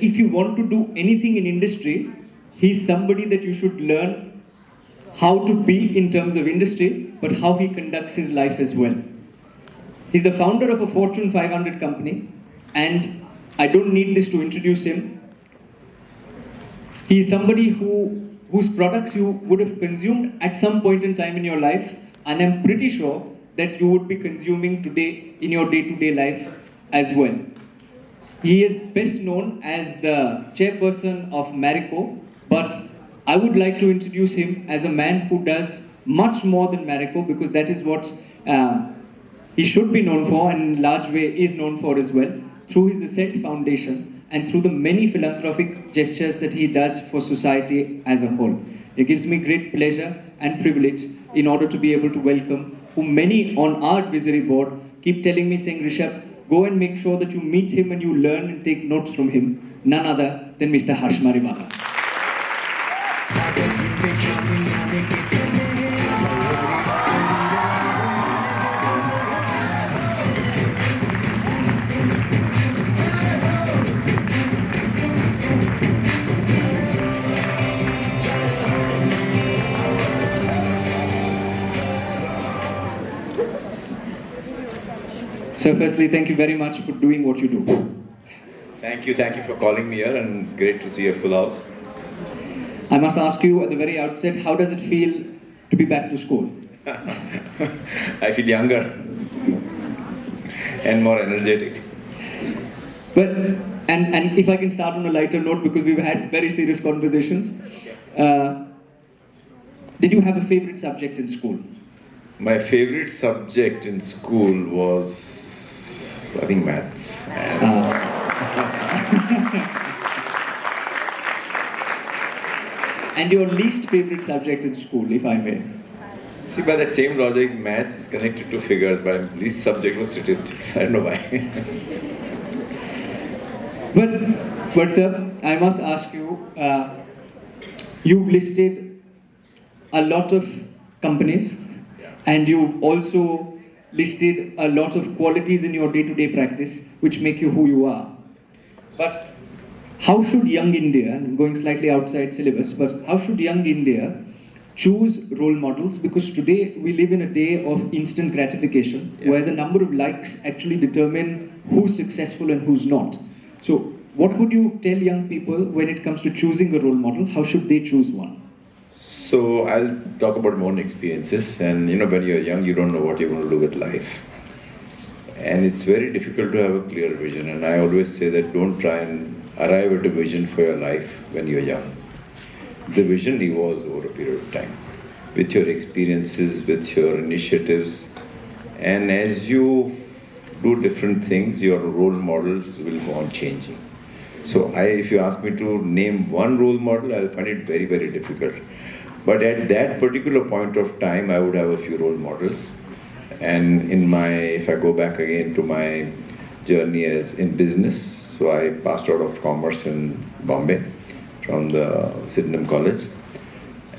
If you want to do anything in industry, he's somebody that you should learn how to be in terms of industry, but how he conducts his life as well. He's the founder of a Fortune 500 company, and I don't need this to introduce him. He is somebody whose products you would have consumed at some point in time in your life, and I'm pretty sure that you would be consuming today in your day-to-day life as well. He is best known as the chairperson of Marico, but I would like to introduce him as a man who does much more than Marico, because that is what he should be known for, and in large way is known for as well, through his Ascent Foundation and through the many philanthropic gestures that he does for society as a whole. It gives me great pleasure and privilege in order to be able to welcome who many on our advisory board keep telling me, saying, Rishabh, go and make sure that you meet him and you learn and take notes from him. None other than Mr. Harsh Mariwala. So firstly, thank you very much for doing what you do. Thank you for calling me here, and it's great to see a full house. I must ask you at the very outset, how does it feel to be back to school? I feel younger and more energetic. But, and if I can start on a lighter note, because we've had very serious conversations, did you have a favorite subject in school? My favorite subject in school was, I think, maths. And your least favorite subject in school, if I may? See, by that same logic, maths is connected to figures, but my least subject was statistics. I don't know why. But sir, I must ask you, you've listed a lot of companies, and you've also listed a lot of qualities in your day-to-day practice which make you who you are. But how should young India, and I'm going slightly outside syllabus, but how should young India choose role models? Because today we live in a day of instant gratification, where the number of likes actually determine who's successful and who's not. So what would you tell young people when it comes to choosing a role model? How should they choose one? So I'll talk about my own experiences, and when you're young, you don't know what you're going to do with life. And it's very difficult to have a clear vision, and I always say that don't try and arrive at a vision for your life when you're young. The vision evolves over a period of time, with your experiences, with your initiatives, and as you do different things, your role models will go on changing. So if you ask me to name one role model, I'll find it very, very difficult. But at that particular point of time, I would have a few role models. And if I go back again to my journey as in business, so I passed out of commerce in Bombay from the Sydenham College.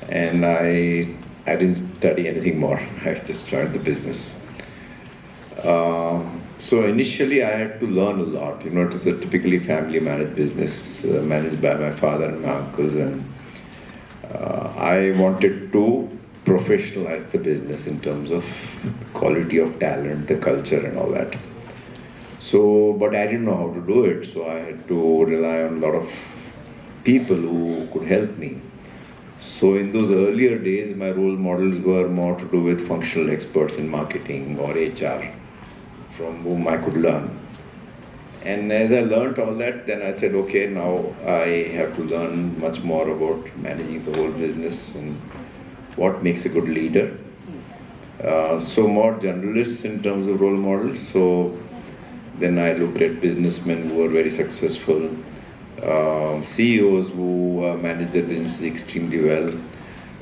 And I didn't study anything more. I just joined the business. So initially I had to learn a lot. It was a typically family managed business, managed by my father and my uncles, and I wanted to professionalize the business in terms of quality of talent, the culture and all that. So, but I didn't know how to do it, so I had to rely on a lot of people who could help me. So in those earlier days, my role models were more to do with functional experts in marketing or HR, from whom I could learn. And as I learned all that, then I said, okay, now I have to learn much more about managing the whole business and what makes a good leader. So more generalists in terms of role models. So then I looked at businessmen who were very successful, CEOs who managed their businesses extremely well,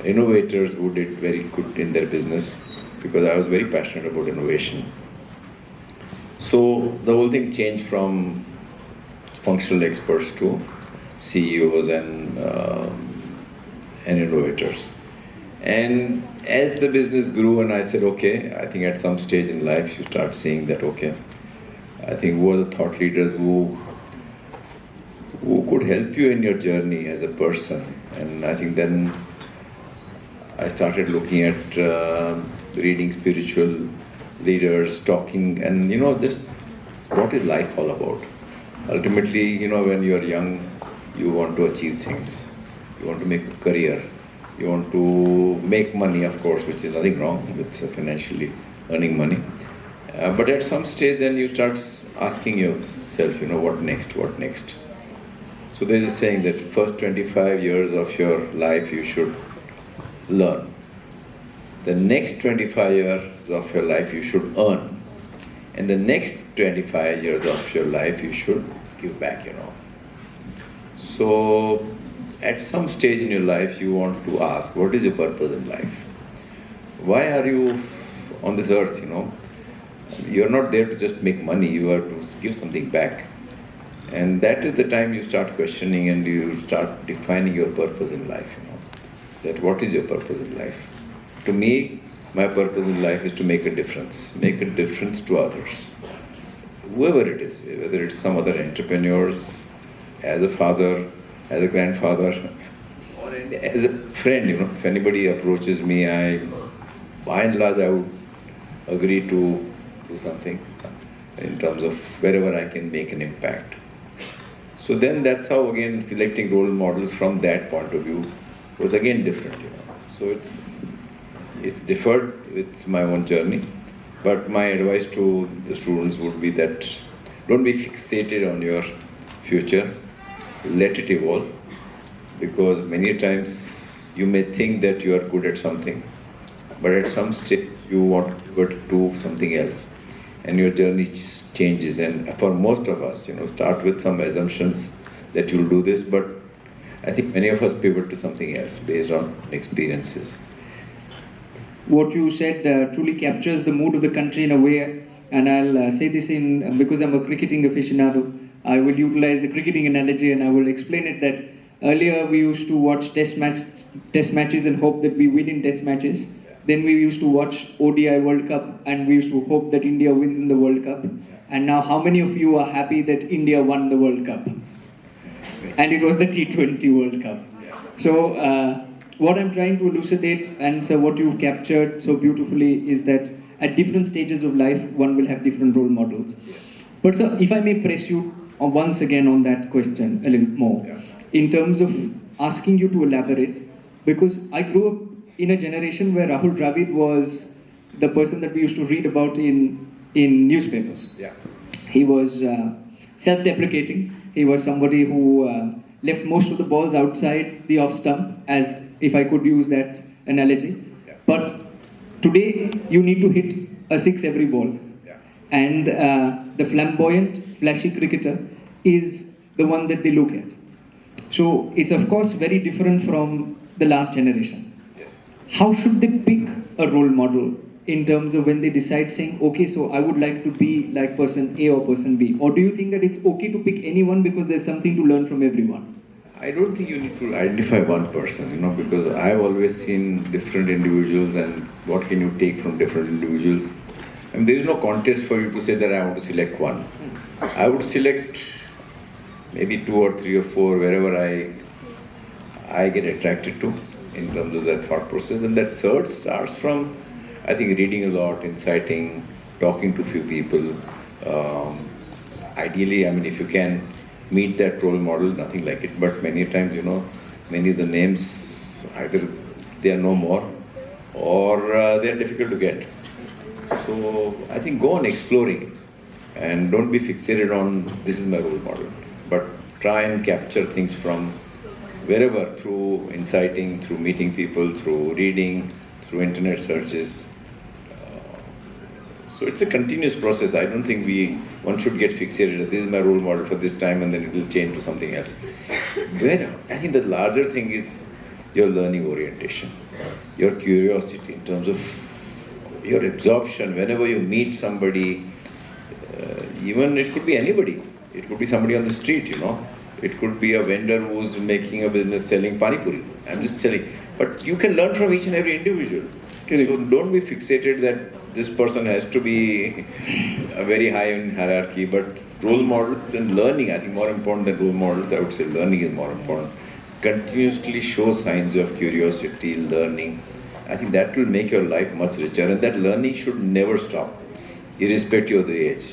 innovators who did very good in their business, because I was very passionate about innovation. So the whole thing changed from functional experts to CEOs and innovators. And as the business grew, and I said, okay, I think at some stage in life you start seeing that, okay, I think who are the thought leaders who who could help you in your journey as a person. And I think then I started looking at reading spiritual leaders, talking, and just what is life all about. Ultimately, when you are young, you want to achieve things. You want to make a career. You want to make money, of course, which is nothing wrong with financially earning money. But at some stage, then you start asking yourself, what next? What next? So there is a saying that first 25 years of your life you should learn. The next 25 years of your life you should earn. And the next 25 years of your life you should give back, So at some stage in your life you want to ask, what is your purpose in life? Why are you on this earth, You're not there to just make money, you are to give something back. And that is the time you start questioning and you start defining your purpose in life, That what is your purpose in life? To me, my purpose in life is to make a difference to others. Whoever it is, whether it's some other entrepreneurs, as a father, as a grandfather, or as a friend, if anybody approaches me, by and large, I would agree to do something in terms of wherever I can make an impact. So then that's how, again, selecting role models from that point of view was again different, So it's differed with my own journey. But my advice to the students would be that don't be fixated on your future, let it evolve, because many times you may think that you are good at something, but at some stage you want to do something else, and your journey changes. And for most of us, start with some assumptions that you'll do this, but I think many of us pivot to something else based on experiences. What you said truly captures the mood of the country in a way, and I'll say this because I'm a cricketing aficionado. I will utilize a cricketing analogy and I will explain it that earlier we used to watch test matches and hope that we win in test matches. Then we used to watch ODI World Cup and we used to hope that India wins in the World Cup. And now how many of you are happy that India won the World Cup? And it was the T20 World Cup. So what I'm trying to elucidate, and so what you've captured so beautifully, is that at different stages of life, one will have different role models. But sir, if I may press you once again on that question a little more, in terms of asking you to elaborate, because I grew up in a generation where Rahul Dravid was the person that we used to read about in newspapers. He was self-deprecating. He was somebody who left most of the balls outside the off stump, as if I could use that analogy. But today, you need to hit a six every ball. And the flamboyant, flashy cricketer is the one that they look at. So it's of course very different from the last generation. How should they pick a role model in terms of when they decide saying, okay, so I would like to be like person A or person B? Or do you think that it's okay to pick anyone because there's something to learn from everyone? I don't think you need to identify one person, because I've always seen different individuals and what can you take from different individuals. And there is no contest for you to say that I want to select one. I would select maybe 2 or 3 or 4 wherever I get attracted to in terms of their thought process. And that search starts from, I think, reading a lot, inciting, talking to few people. Ideally, if you can meet that role model, nothing like it. But many times, many of the names, either they are no more or they are difficult to get. So I think go on exploring and don't be fixated on this is my role model. But try and capture things from wherever, through inciting, through meeting people, through reading, through internet searches. So it's a continuous process. I don't think one should get fixated. This is my role model for this time and then it will change to something else. I think the larger thing is your learning orientation, your curiosity in terms of your absorption. Whenever you meet somebody, even it could be anybody. It could be somebody on the street, It could be a vendor who's making a business selling pani puri. I'm just selling. But you can learn from each and every individual. Correct. So don't be fixated that this person has to be very high in hierarchy, but role models and learning, I think more important than role models, I would say learning is more important. Continuously show signs of curiosity, learning. I think that will make your life much richer, and that learning should never stop, irrespective of the age.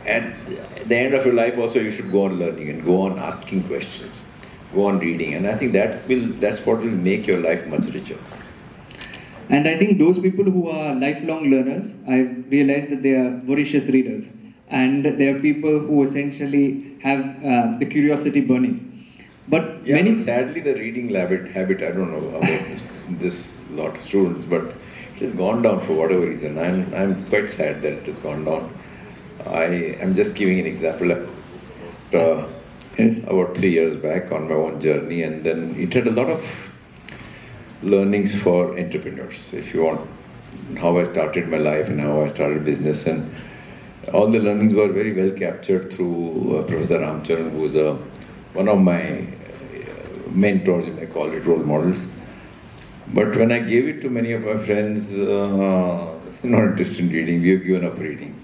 At the end of your life also you should go on learning and go on asking questions, go on reading, and I think that's what will make your life much richer. And I think those people who are lifelong learners, I've realized that they are voracious readers. And they are people who essentially have the curiosity burning. But Yeah, many... but sadly the reading habit, I don't know about this lot of students, but it has gone down for whatever reason. I'm quite sad that it has gone down. I am just giving an example. Yes. About 3 years back on my own journey, and then it had a lot of learnings for entrepreneurs. If you want, how I started my life and how I started business, and all the learnings were very well captured through Professor Ramcharan, who was one of my mentors, you may call it, role models. But when I gave it to many of my friends, not interested in reading, we have given up reading.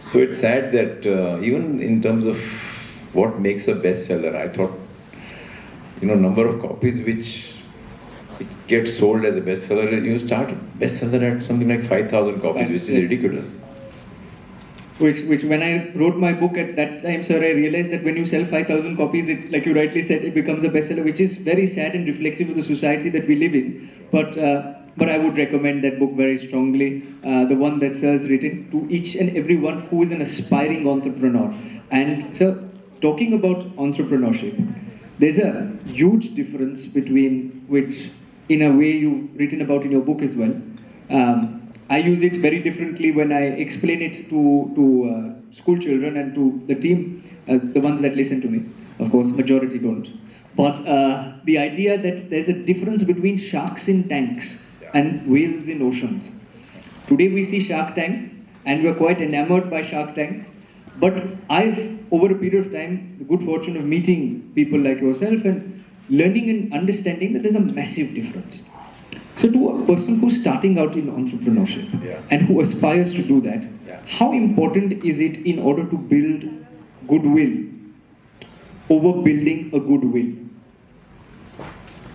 So it's sad that even in terms of what makes a bestseller, I thought, number of copies which it gets sold as a bestseller, you start a bestseller at something like 5,000 copies, which is ridiculous. Which when I wrote my book at that time, sir, I realized that when you sell 5,000 copies, it, like you rightly said, it becomes a bestseller, which is very sad and reflective of the society that we live in. But I would recommend that book very strongly, the one that sir has written to each and everyone who is an aspiring entrepreneur. And sir, talking about entrepreneurship, there's a huge difference between which, in a way, you've written about in your book as well. I use it very differently when I explain it to school children and to the team, the ones that listen to me. Of course, majority don't. But the idea that there's a difference between sharks in tanks and whales in oceans. Today we see Shark Tank, and we're quite enamored by Shark Tank. But I've, over a period of time, the good fortune of meeting people like yourself and learning and understanding that there's a massive difference. So to a person who's starting out in entrepreneurship and who aspires to do that, how important is it in order to build goodwill over building a goodwill?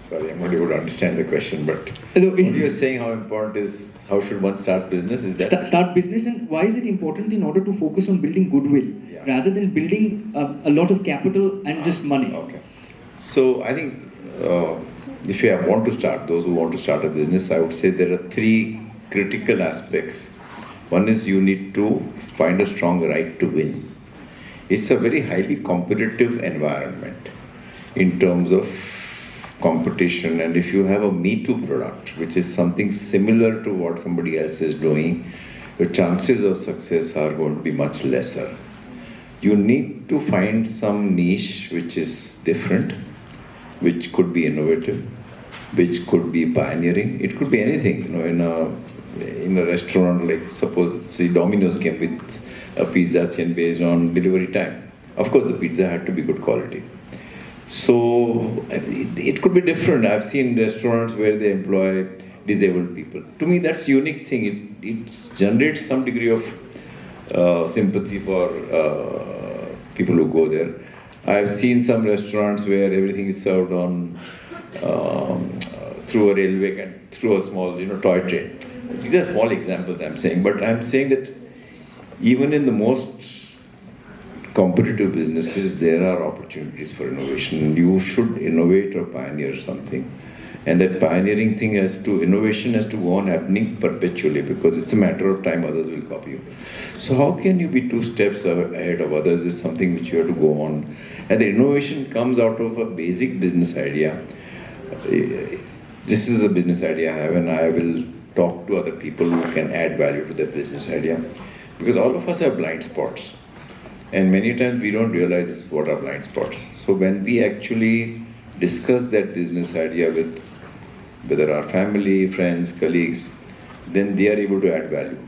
Sorry, I'm not able to understand the question, but what you're saying, how important is, how should one start business? Is that start business, and why is it important in order to focus on building goodwill rather than building a lot of capital and just money? Okay. So I think if you want to start, those who want to start a business, I would say there are 3 critical aspects. One is you need to find a strong right to win. It's a very highly competitive environment in terms of competition, and if you have a Me Too product, which is something similar to what somebody else is doing, your chances of success are going to be much lesser. You need to find some niche which is different, which could be innovative, which could be pioneering. It could be anything, in a restaurant, like suppose, see, Domino's came with a pizza chain based on delivery time. Of course, the pizza had to be good quality. So it could be different. I've seen restaurants where they employ disabled people. To me, that's a unique thing. It generates some degree of sympathy for people who go there. I've seen some restaurants where everything is served on through a railway and through a small, toy train. These are small examples I'm saying, but I'm saying that even in the most competitive businesses, there are opportunities for innovation. You should innovate or pioneer something. And that pioneering thing innovation has to go on happening perpetually, because it's a matter of time others will copy you. So how can you be 2 steps ahead of others is something which you have to go on. And the innovation comes out of a basic business idea. This is a business idea I have, and I will talk to other people who can add value to that business idea. Because all of us have blind spots. And many times we don't realize what are blind spots. So when we actually discuss that business idea with whether our family, friends, colleagues, then they are able to add value.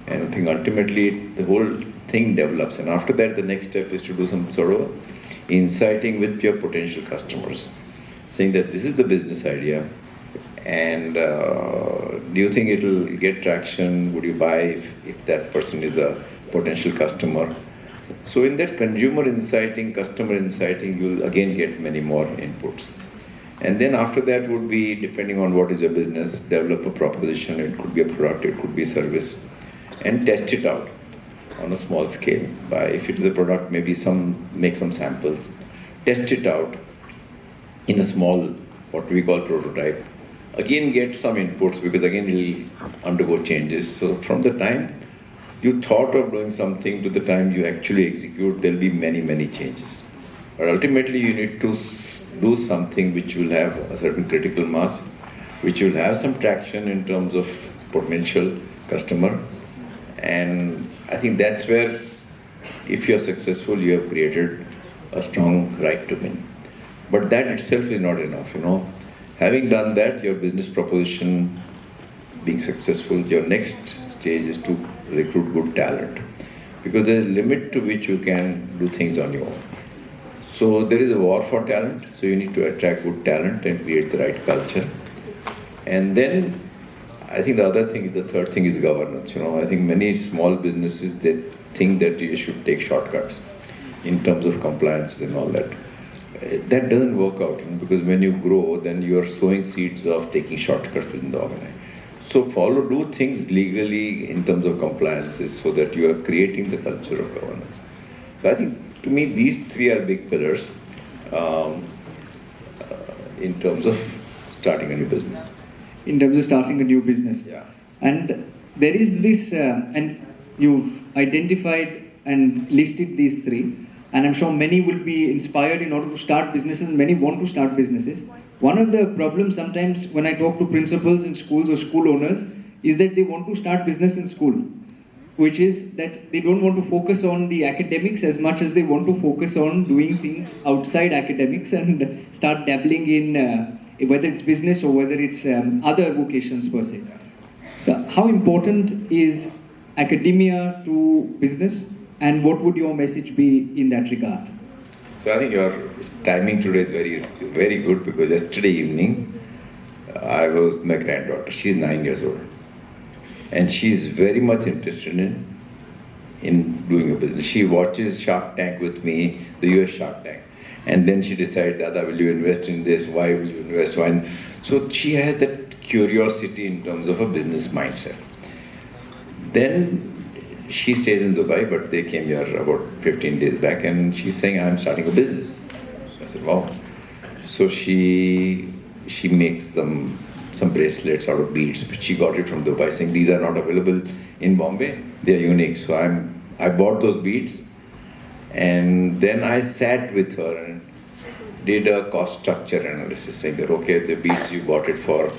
And I think ultimately the whole thing develops. And after that, the next step is to do some sort of inciting with your potential customers, saying that this is the business idea And do you think it'll get traction? Would you buy if that person is a potential customer? So in that consumer inciting, customer inciting, you'll again get many more inputs. And then after that would be, depending on what is your business, develop a proposition. It could be a product, it could be a service, and test it out on a small scale. By, if it is a product, maybe make some samples, test it out in a small, what we call prototype. Again, get some inputs, because again it will undergo changes. So from the time you thought of doing something to the time you actually execute, there'll be many changes. But ultimately you need to do something which will have a certain critical mass, which will have some traction in terms of potential customer. And I think that's where, if you're successful, you have created a strong right to win. But that itself is not enough, Having done that, your business proposition being successful, your next stage is to recruit good talent. Because there is a limit to which you can do things on your own. So there is a war for talent, so you need to attract good talent and create the right culture. And then I think the third thing is governance. I think many small businesses, they think that you should take shortcuts in terms of compliance and all that. That doesn't work out, because when you grow, then you are sowing seeds of taking shortcuts within the organization. So do things legally in terms of compliances, so that you are creating the culture of governance. So I think, to me, these three are big pillars in terms of starting a new business. In terms of starting a new business. Yeah. And there is this, and you've identified and listed these three, and I'm sure many will be inspired in order to start businesses, many want to start businesses. One of the problems sometimes when I talk to principals in schools or school owners is that they want to start business in school, which is that they don't want to focus on the academics as much as they want to focus on doing things outside academics and start dabbling in whether it's business or whether it's other vocations per se. So how important is academia to business, and what would your message be in that regard? So I think your timing today is very good, because yesterday evening I was with my granddaughter. She's 9 years old, and she's very much interested in doing a business. She watches Shark Tank with me, the US Shark Tank, and then she decided, Dada, will you invest in this? Why will you invest? Why? So she has that curiosity in terms of a business mindset. Then she stays in Dubai, but they came here about 15 days back, and she's saying, I'm starting a business. So I said, wow. So she makes some bracelets out of beads, but she got it from Dubai, saying these are not available in Bombay, they are unique. So I bought those beads, and then I sat with her and did a cost structure analysis, saying that, okay, the beads you bought it for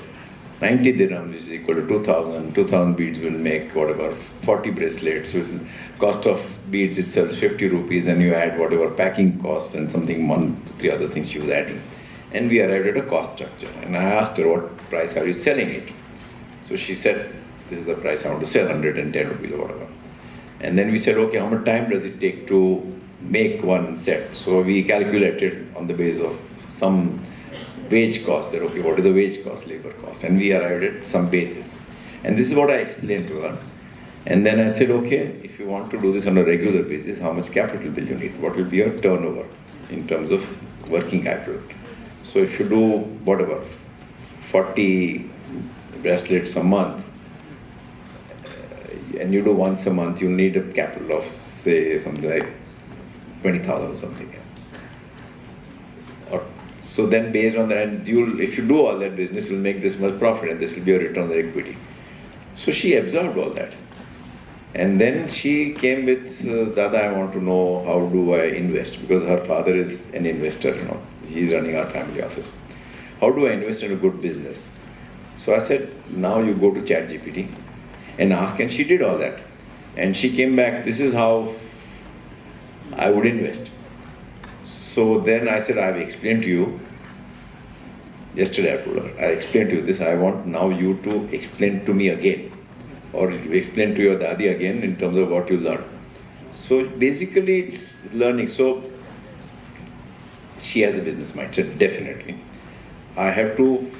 90 dirhams is equal to 2,000 beads will make 40 bracelets, with cost of beads itself 50 rupees, and you add whatever packing costs and something, 1 to 3 other things she was adding. And we arrived at a cost structure, and I asked her, what price are you selling it? So she said, this is the price I want to sell, 110 rupees or whatever. And then we said, okay, how much time does it take to make one set? So we calculated on the basis of some wage cost, that okay, what is the wage cost, labor cost, and we arrived at some basis. And this is what I explained to her. And then I said, okay, if you want to do this on a regular basis, how much capital will you need? What will be your turnover in terms of working capital? So if you do 40 bracelets a month, and you do once a month, you need a capital of, say, something like 20,000 or something. So then based on that, and if you do all that business, you'll make this much profit, and this will be a return on equity. So she absorbed all that. And then she came with, Dada, I want to know how do I invest, because her father is an investor, he's running our family office. How do I invest in a good business? So I said, now you go to ChatGPT and ask, and she did all that. And she came back, this is how I would invest. So then I said, I've explained to you, yesterday I told her, I explained to you this, I want now you to explain to me again, or you explain to your daddy again in terms of what you learned. So basically it's learning. So she has a business mindset, definitely. I have to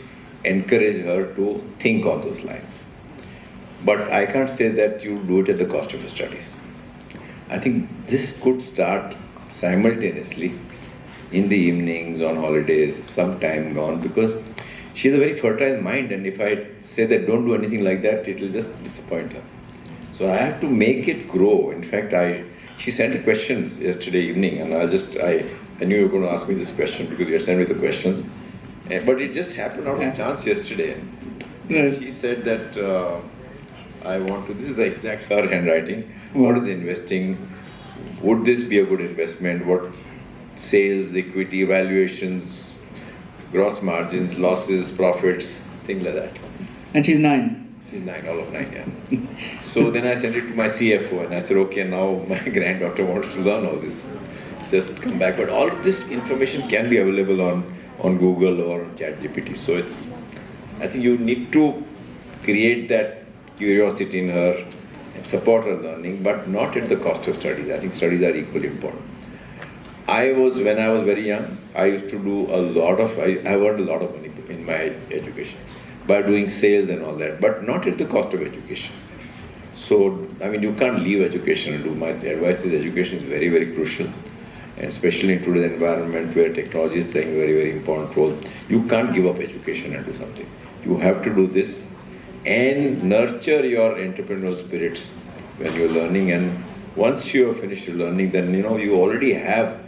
encourage her to think on those lines. But I can't say that you do it at the cost of your studies. I think this could start simultaneously in the evenings, on holidays, some time gone, because she has a very fertile mind, and if I say that don't do anything like that, it will just disappoint her. So I have to make it grow. In fact, she sent questions yesterday evening, and I knew you were going to ask me this question because you had sent me the questions. But it just happened out of chance yesterday. Right. She said that this is the exact her handwriting. What is investing? Would this be a good investment? What sales, equity, valuations, gross margins, losses, profits, things like that. And she's 9. She's 9, all of 9, yeah. So then I sent it to my CFO and I said, okay, now my granddaughter wants to learn all this. Just come back. But all this information can be available on Google or ChatGPT. So I think you need to create that curiosity in her and support her learning, but not at the cost of studies. I think studies are equally important. When I was very young, I used to do I earned a lot of money in my education by doing sales and all that, but not at the cost of education. So, you can't leave education and do. My advice is education is very, very crucial. And especially in today's environment where technology is playing a very, very important role, you can't give up education and do something. You have to do this and nurture your entrepreneurial spirits when you're learning. And once you have finished your learning, then you already have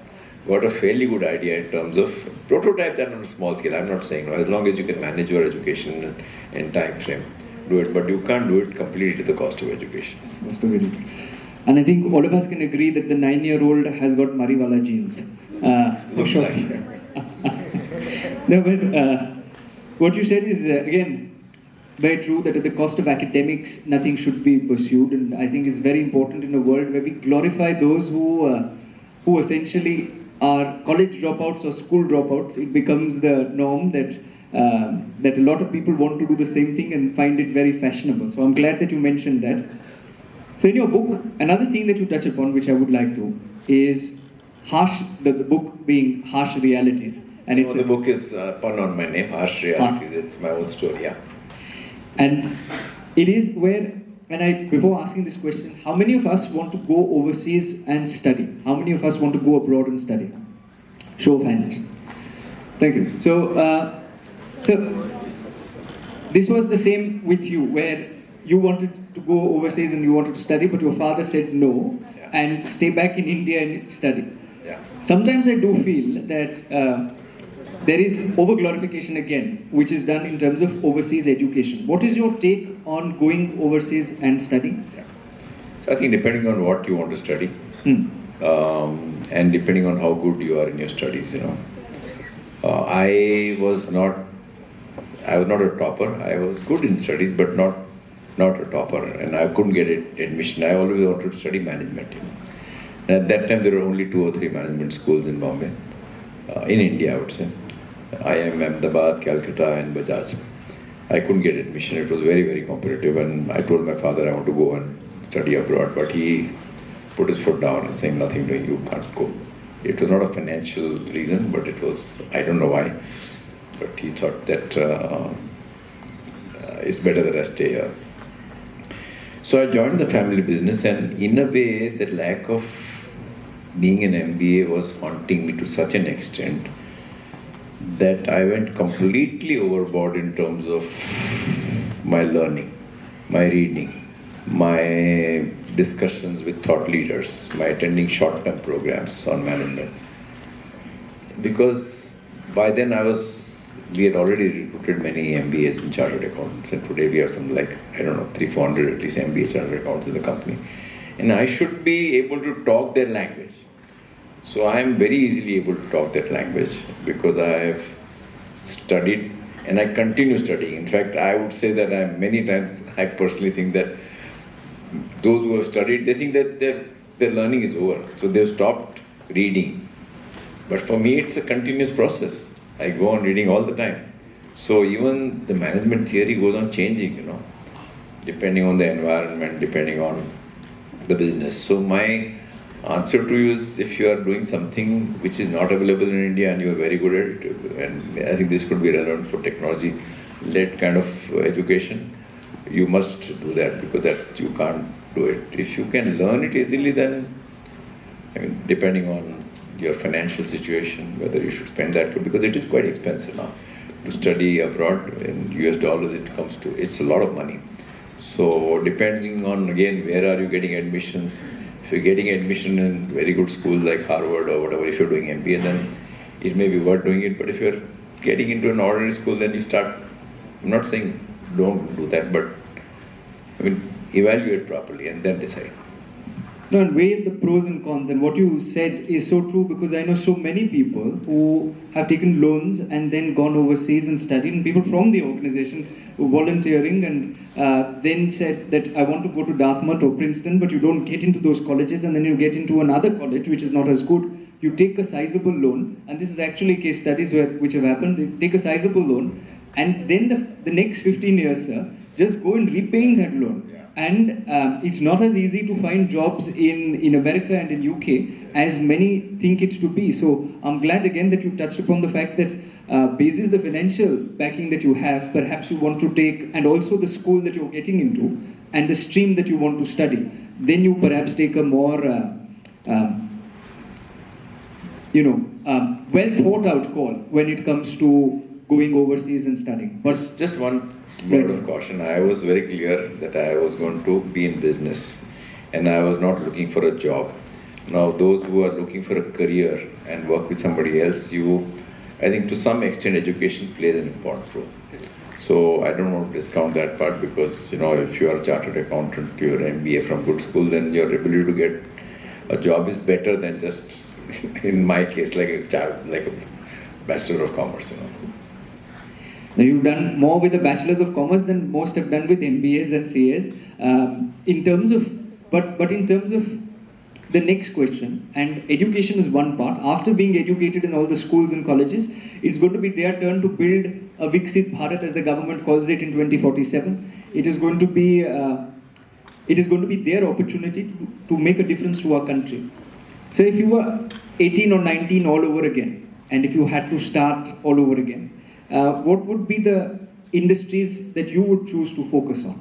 got a fairly good idea in terms of prototype that on a small scale. I'm not saying as long as you can manage your education and time frame, do it. But you can't do it completely at the cost of education. That's the very. And I think all of us can agree that the 9-year-old has got Mariwala genes. Looks sure. like. No, but what you said is, again, very true, that at the cost of academics, nothing should be pursued. And I think it's very important in a world where we glorify those who essentially are college dropouts or school dropouts. It becomes the norm that a lot of people want to do the same thing and find it very fashionable. So I'm glad that you mentioned that. So in your book, another thing that you touch upon, which I would like to, is the book being Harsh Realities. And the book is pun on my name, Harsh Realities. It's my own story, yeah. And it is where, before asking this question, how many of us want to go overseas and study? How many of us want to go abroad and study? Show of hands. Thank you. So this was the same with you, where you wanted to go overseas and you wanted to study, but your father said no, and stay back in India and study. Yeah. Sometimes I do feel that there is over-glorification again, which is done in terms of overseas education. What is your take on going overseas and studying? Yeah. So I think depending on what you want to study, and depending on how good you are in your studies, I was not a topper. I was good in studies, but not a topper, and I couldn't get admission. I always wanted to study management. And at that time, there were only 2 or 3 management schools in Bombay, in India, I would say. I.I.M.U.N, Ahmedabad, Calcutta, and Bajaj. I couldn't get admission. It was very, very competitive, and I told my father I want to go and study abroad, but he put his foot down and saying, nothing doing, you can't go. It was not a financial reason, but it was, I don't know why, but he thought that it's better that I stay here. So I joined the family business, and in a way, the lack of being an MBA was haunting me to such an extent that I went completely overboard in terms of my learning, my reading, my discussions with thought leaders, my attending short-term programs on management. Because by then we had already recruited many MBAs in chartered accountants, and today we have some 300-400 at least MBA chartered accountants in the company. And I should be able to talk their language. So I am very easily able to talk that language because I have studied and I continue studying. In fact, I would say that many times I personally think that those who have studied, they think that their learning is over. So they've stopped reading. But for me, it's a continuous process. I go on reading all the time. So even the management theory goes on changing, depending on the environment, depending on the business. So my answer to you is, if you are doing something which is not available in India and you are very good at it, and I think this could be relevant for technology, led kind of education, you must do that, because that you can't do it. If you can learn it easily, then, I mean, depending on your financial situation, whether you should spend that, because it is quite expensive now. To study abroad in US dollars, it's a lot of money. So depending on, again, where are you getting admissions? If you're getting admission in very good school like Harvard or whatever, if you're doing MBA, then it may be worth doing it. But if you're getting into an ordinary school, then you start, I'm not saying don't do that, but I mean, evaluate properly and then decide. No, and weigh the pros and cons. And what you said is so true, because I know so many people who have taken loans and then gone overseas and studied, and people from the organization who volunteering and then said that I want to go to Dartmouth or Princeton, but you don't get into those colleges, and then you get into another college which is not as good. You take a sizable loan, and this is actually case studies which have happened. They take a sizable loan, and then the next 15 years, sir, just go and repaying that loan. And it's not as easy to find jobs in America and in UK as many think it to be. So I'm glad again that you touched upon the fact that basis the financial backing that you have, perhaps you want to take, and also the school that you're getting into, and the stream that you want to study, then you perhaps take a more well thought out call when it comes to going overseas and studying. But just one word of caution. I was very clear that I was going to be in business and I was not looking for a job. Now, those who are looking for a career and work with somebody else, I think to some extent education plays an important role. So I don't want to discount that part, because if you are a chartered accountant, you're an MBA from good school, then your ability to get a job is better than just, in my case, like a Bachelor of Commerce. Now, you've done more with the Bachelors of Commerce than most have done with MBAs and CAs. In terms of the next question, and education is one part. After being educated in all the schools and colleges, it's going to be their turn to build a Viksit Bharat, as the government calls it, in 2047. It is going to be their opportunity to make a difference to our country. So if you were 18 or 19 all over again, and if you had to start all over again, what would be the industries that you would choose to focus on?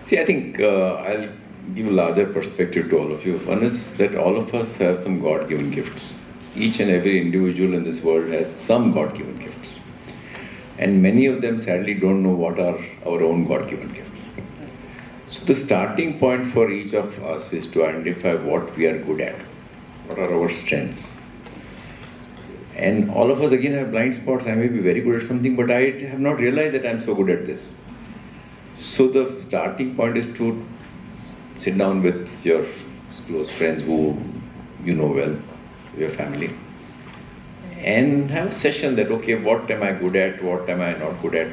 See, I think I'll give a larger perspective to all of you. One is that all of us have some God-given gifts. Each and every individual in this world has some God-given gifts. And many of them sadly don't know what are our own God-given gifts. So the starting point for each of us is to identify what we are good at. What are our strengths? And all of us again have blind spots. I may be very good at something, but I have not realized that I'm so good at this. So the starting point is to sit down with your close friends who you know well, your family, and have a session that, okay, what am I good at, what am I not good at?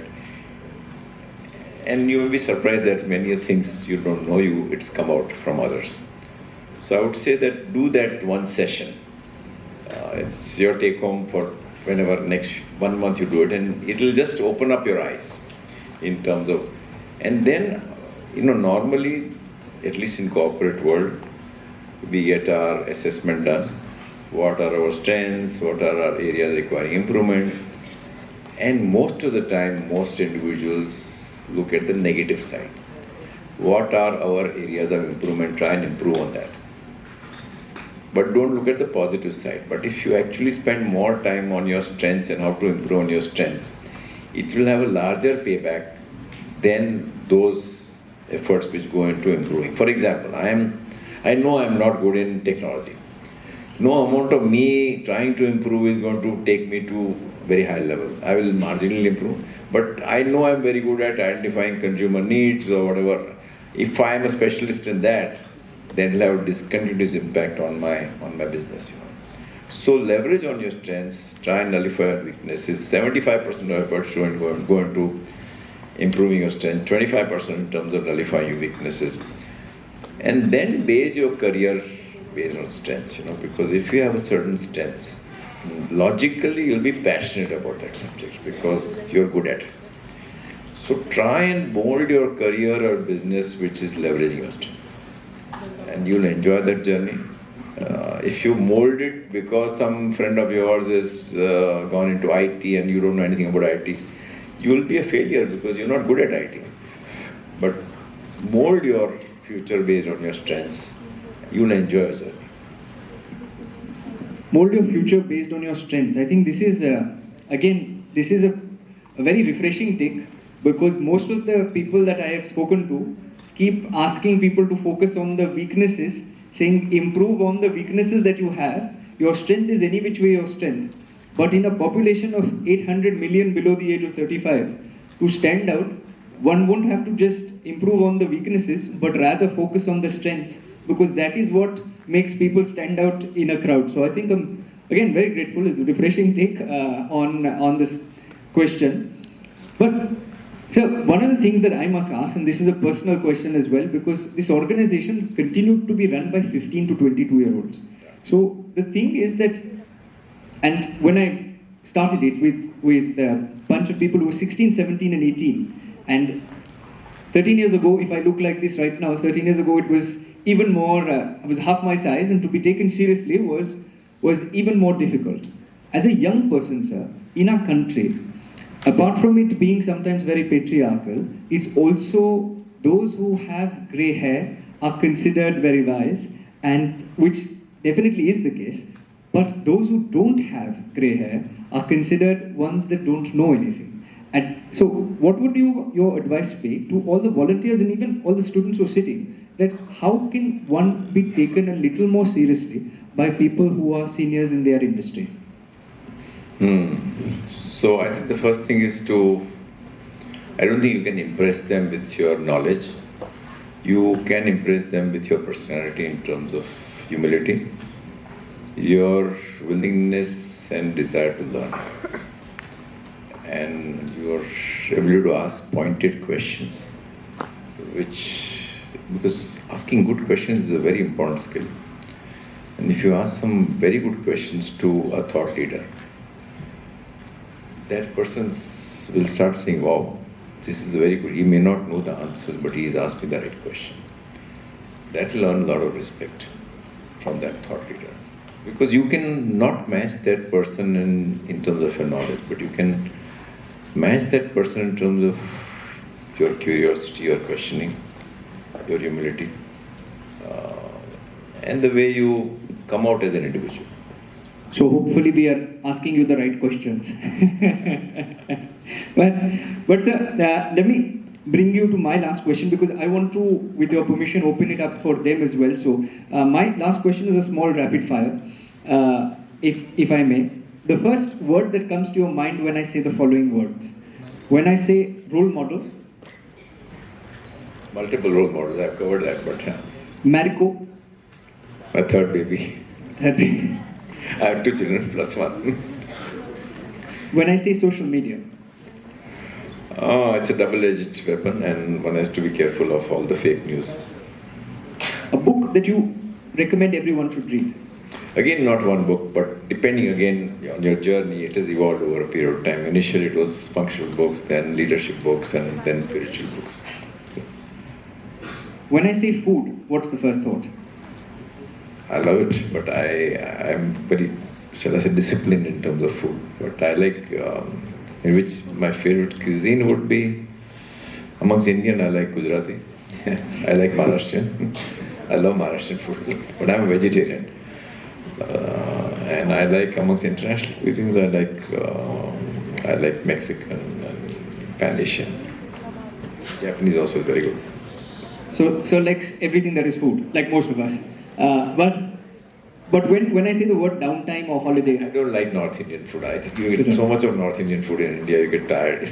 And you will be surprised that many things you don't know, it's come out from others. So I would say that do that one session. It's your take home for whenever next 1 month you do it, and it'll just open up your eyes in terms of, and then, normally, at least in corporate world, we get our assessment done. What are our strengths? What are our areas requiring improvement? And most of the time, most individuals look at the negative side. What are our areas of improvement? Try and improve on that. But don't look at the positive side. But if you actually spend more time on your strengths and how to improve on your strengths, it will have a larger payback than those efforts which go into improving. For example, I know I'm not good in technology. No amount of me trying to improve is going to take me to very high level. I will marginally improve, but I know I'm very good at identifying consumer needs or whatever. If I am a specialist in that, then it'll have this continuous impact on my business. So leverage on your strengths, try and nullify your weaknesses. 75% of efforts go into improving your strengths, 25% in terms of nullifying your weaknesses. And then base your career based on strengths, because if you have a certain strengths, logically you'll be passionate about that subject because you're good at it. So try and mold your career or business which is leveraging your strengths. And you'll enjoy that journey. If you mold it because some friend of yours has gone into IT and you don't know anything about IT, you will be a failure because you're not good at writing. But mold your future based on your strengths. You'll enjoy your journey. Mold your future based on your strengths. I think this is, this is a very refreshing take, because most of the people that I have spoken to keep asking people to focus on the weaknesses, saying improve on the weaknesses that you have. Your strength is any which way your strength. But in a population of 800 million below the age of 35, to stand out, one won't have to just improve on the weaknesses, but rather focus on the strengths, because that is what makes people stand out in a crowd. So I think I'm, again, very grateful. It's a refreshing take on this question. But so one of the things that I must ask, and this is a personal question as well, because this organization continued to be run by 15 to 22-year-olds. So the thing is that, and when I started it with a bunch of people who were 16, 17 and 18, and 13 years ago, if I look like this right now, 13 years ago it was even more, I was half my size, and to be taken seriously was even more difficult. As a young person, sir, in our country, apart from it being sometimes very patriarchal, it's also those who have grey hair are considered very wise, and which definitely is the case. But those who don't have grey hair are considered ones that don't know anything. And so what would your advice be to all the volunteers and even all the students who are sitting, that how can one be taken a little more seriously by people who are seniors in their industry? So I think the first thing is I don't think you can impress them with your knowledge. You can impress them with your personality in terms of humility, your willingness and desire to learn, and your ability to ask pointed questions, because asking good questions is a very important skill. And if you ask some very good questions to a thought leader, that person will start saying, wow, this is very good. He may not know the answers, but he is asking the right question. That will earn a lot of respect from that thought leader. Because you can not match that person in terms of your knowledge, but you can match that person in terms of your curiosity, your questioning, your humility, and the way you come out as an individual. So hopefully we are asking you the right questions. but sir, let me bring you to my last question, because I want to, with your permission, open it up for them as well. So my last question is a small rapid fire, if I may. The first word that comes to your mind when I say the following words. When I say role model. Multiple role models, I've covered that, but Marico. My third baby. I have 2 children plus 1. When I say social media. It's a double-edged weapon, and one has to be careful of all the fake news. A book that you recommend everyone should read. Again, not one book, but depending again on your journey, it has evolved over a period of time. Initially it was functional books, then leadership books, and then spiritual books. When I say food, what's the first thought? I love it, but I'm very, shall I say, disciplined in terms of food. But I like, in which my favorite cuisine would be, amongst Indian, I like Gujarati. I like Maharashtrian. I love Maharashtrian food, but I'm a vegetarian. And I like, amongst international cuisines, I like Mexican and Pan-Asian. Japanese also is very good. So likes everything that is food, like most of us. But when I say the word downtime or holiday, I don't like North Indian food. I think you get so much of North Indian food in India, you get tired.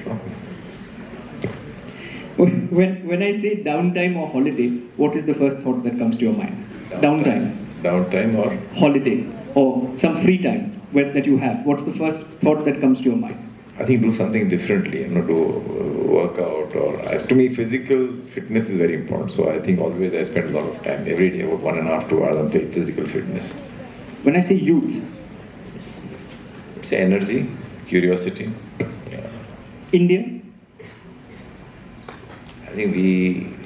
When I say downtime or holiday, what is the first thought that comes to your mind? Downtime. Downtime or? Holiday, or some free time that you have. What's the first thought that comes to your mind? I think do something differently, do workout, or to me physical fitness is very important. So I think always I spend a lot of time every day, about 1.5 to 2 hours on physical fitness. When I say youth, it's energy, curiosity. India. I think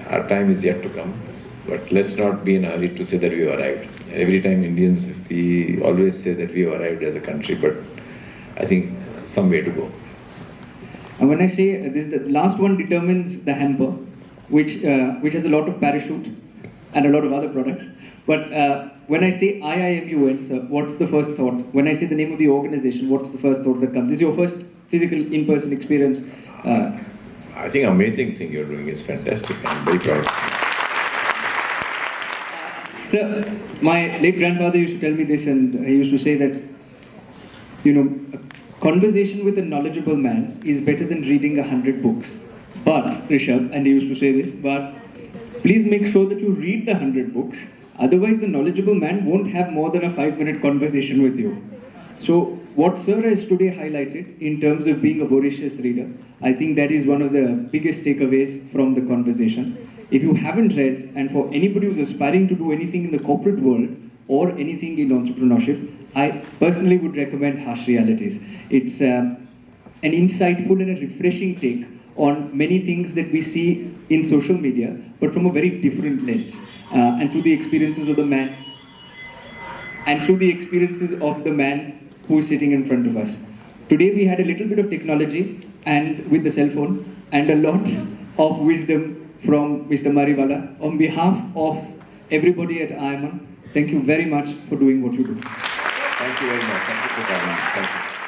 our time is yet to come, but let's not be in a hurry to say that we have arrived. Every time Indians, we always say that we have arrived as a country, but I think some way to go. And when I say this, the last one determines the hamper, which has a lot of parachute and a lot of other products. But when I say I.I.M.U.N, sir, what's the first thought? When I say the name of the organization, what's the first thought that comes? This is your first physical in-person experience. I think amazing thing you're doing is fantastic. I'm very proud. Sir, my late grandfather used to tell me this, and he used to say that, you know, a conversation with a knowledgeable man is better than reading 100 books. But, Rishabh, and he used to say this, but please make sure that you read the 100 books. Otherwise, the knowledgeable man won't have more than a 5-minute conversation with you. So, what Sir has today highlighted in terms of being a voracious reader, I think that is one of the biggest takeaways from the conversation. If you haven't read, and for anybody who's aspiring to do anything in the corporate world or anything in entrepreneurship, I personally would recommend Harsh Realities. It's an insightful and a refreshing take on many things that we see in social media, but from a very different lens. And through the experiences of the man, who is sitting in front of us. Today we had a little bit of technology and with the cell phone and a lot of wisdom from Mr. Mariwala. On behalf of everybody at I.I.M.U.N, thank you very much for doing what you do. Thank you very much. Thank you for coming. Thank you.